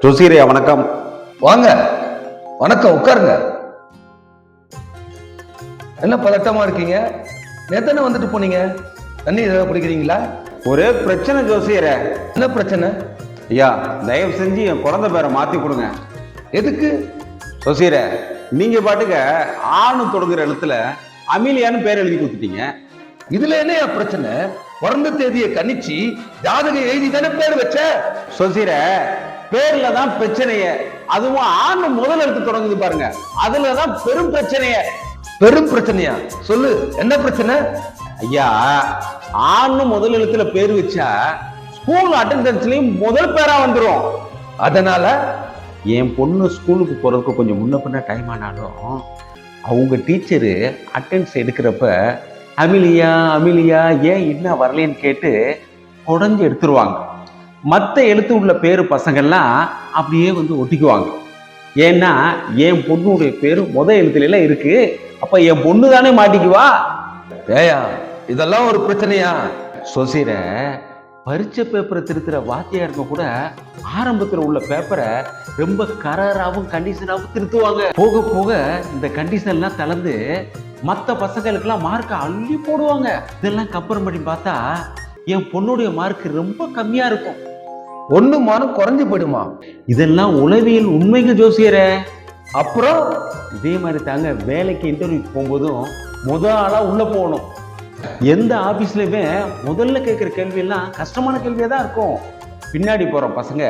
ஜோசியரே வணக்கம். வாங்க. வணக்கம், உட்காருங்க. என்ன பதட்டமா இருக்கீங்க? நேத்தானே வந்துட்டு போனீங்க. தண்ணி ஏதாவது குடிக்கிறீங்களா? ஒரே பிரச்சனை ஜோசியரே. என்ன பிரச்சனை? ஐயா, தயவு செஞ்சு என் குழந்தை பேரை மாத்தி கொடுங்க. எதுக்கு? ஜோசியரே, நீங்க பாட்டுக்க ஆணு தொடங்குற எழுத்துல அமிலியான்னு பேர் எழுதி கொடுத்துட்டீங்க. இதுல என்னையா பிரச்சனை? பிறந்த தேதியை கணிச்சு ஜாதகம் எழுதி தானே பேர் வச்ச. ஜோசியரே, பேர்ல தான் பிரச்சனையே. அதுவும் ஆணு முதல் எழுத்து தொடங்குது பாருங்க, அதுலதான் பெரும் பிரச்சனையே. பெரும் பிரச்சனையா? சொல்லு, என்ன பிரச்சனை? ஐயா, ஆணு முதல் எழுத்துல பேர் வச்சா ஸ்கூல் அட்டெண்டன்ஸ்லயும் முதல் பேரா வந்துரும். அதனால என் பொண்ணு ஸ்கூலுக்கு போறதுக்கு கொஞ்சம் முன்ன பின்ன டைம் ஆனாலும் அவங்க டீச்சரு அட்டெண்டன்ஸ் எடுக்கிறப்ப அமிலியா அமிலியா ஏன் இன்னும் வரலன்னு கேட்டு உடஞ்சி எடுத்துருவாங்க. மற்ற எழுத்து உள்ள பேரு பசங்கள்லாம் அப்படியே வந்து ஒட்டிக்குவாங்க. ஏன்னா என் பொண்ணுடைய பேரு எழுத்துல இருக்கு. அப்ப என் பொண்ணு தானே மாட்டிக்குவா. ஏயா, இதெல்லாம் ஒரு பிரச்சனையா? சொசிர பரீட்சை பேப்பரை திருத்துற வாத்தியாருங்க கூட ஆரம்பத்தில் உள்ள பேப்பரை ரொம்ப கராராவும் கண்டிஷனாகவும் திருத்துவாங்க. போக போக இந்த கண்டிஷன்லாம் தளர்ந்து மற்ற பசங்களுக்கெல்லாம் மார்க்கை அள்ளி போடுவாங்க. இதெல்லாம் கம்பேர் பண்ணி பார்த்தா என் பொண்ணுடைய மார்க் ரொம்ப கம்மியா இருக்கும். ஒண்ணு மார்க் குறைஞ்சு போயிடுமா? இதெல்லாம் உளவியல் உண்மைங்க ஜோசியரே. அப்புறம் இதே மாதிரி தாங்க வேலைக்கு இன்டர்வியூ போகும்போதும் ஆளா உள்ள போகணும். எந்த ஆபீஸ்லயுமே முதல்ல கேட்கிற கேள்வி எல்லாம் கஷ்டமான கேள்வியா தான் இருக்கும். பின்னாடி போற பசங்க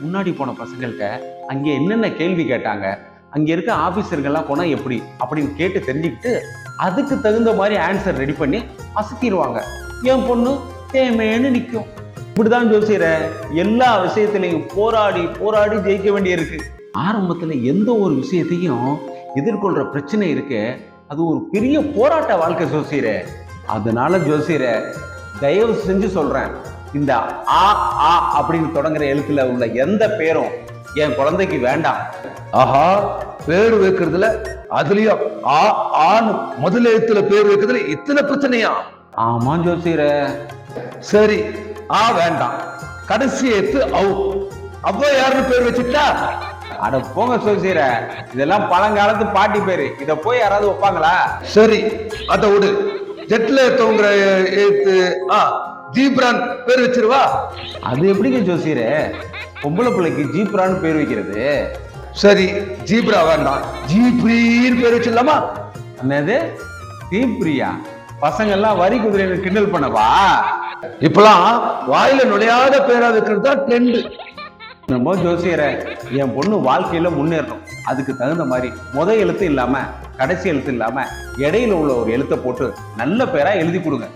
முன்னாடி போன பசங்கள்கிட்ட அங்கே என்னென்ன கேள்வி கேட்டாங்க, அங்க இருக்க ஆபீசர்கள்லாம் போனா எப்படி அப்படின்னு கேட்டு தெரிஞ்சுக்கிட்டு அதுக்கு தகுந்த மாதிரி ஆன்சர் ரெடி பண்ணி அசத்திடுவாங்க. என் பொண்ணு தேமேன்னு நிற்கும். இப்படிதான் ஜோசியர எல்லா விஷயத்திலையும் போராடி போராடி ஜெயிக்க வேண்டியிருக்கு. ஆரம்பத்துல எந்த ஒரு விஷயத்தையும் எதிர்கொள்ற பிரச்சனை இருக்கு, அது ஒரு பெரிய போராட்ட வாழ்க்கை ஜோசியர. அதனால ஜோசியர தயவு செஞ்சு சொல்றேன், இந்த ஆ ஆ அப்படின்னு தொடங்குற எழுத்துல உள்ள எந்த பேரும் என் குழந்தைக்கு வேண்டாம். ஆஹா, பேர் வைக்கிறதுல அதுலயும் ஆ ஆன்னு முதல் எழுத்துல பேர் வைக்கிறதுல இத்தனை பிரச்சனையா? ஆமா ஜோசியர. சரி, ஆ வேண்டாம், கடைசி எழுத்து அவு. அப்போ யாருன்னு பேர் வச்சுட்டா? அட போங்க ஜோசியர, இதெல்லாம் பழங்காலத்து பாட்டி பேரு, இத போய் யாராவது வைப்பாங்களா? சரி, அத விடு. ஜெட்ல தோங்குற எழுத்து ஜீப்ரான் பேர் வச்சிருவா. அது எப்படிங்க ஜோசியர பொம்பளை பிள்ளைக்கு ஜீப்ரான்னு பேர் வைக்கிறது? சரி, ஜீப்ரா வேண்டாம், ஜீப்ரீன்னு பேர் வச்சிடலாமா? என்னது ஜீப்ரியா? பசங்க எல்லாம் வரி குதிரையில கிண்டல் பண்ணவா? இப்பெல்லாம் வாயில நுழையாத பேரா வைக்கிறது தான் ட்ரெண்ட். நம்ம ஜோசியர, என் பொண்ணு வாழ்க்கையில முன்னேறணும், அதுக்கு தகுந்த மாதிரி முதல் எழுத்து இல்லாம கடைசி எழுத்து இல்லாம இடையில உள்ள ஒரு எழுத்தை போட்டு நல்ல பேரா எழுதி கொடுங்க.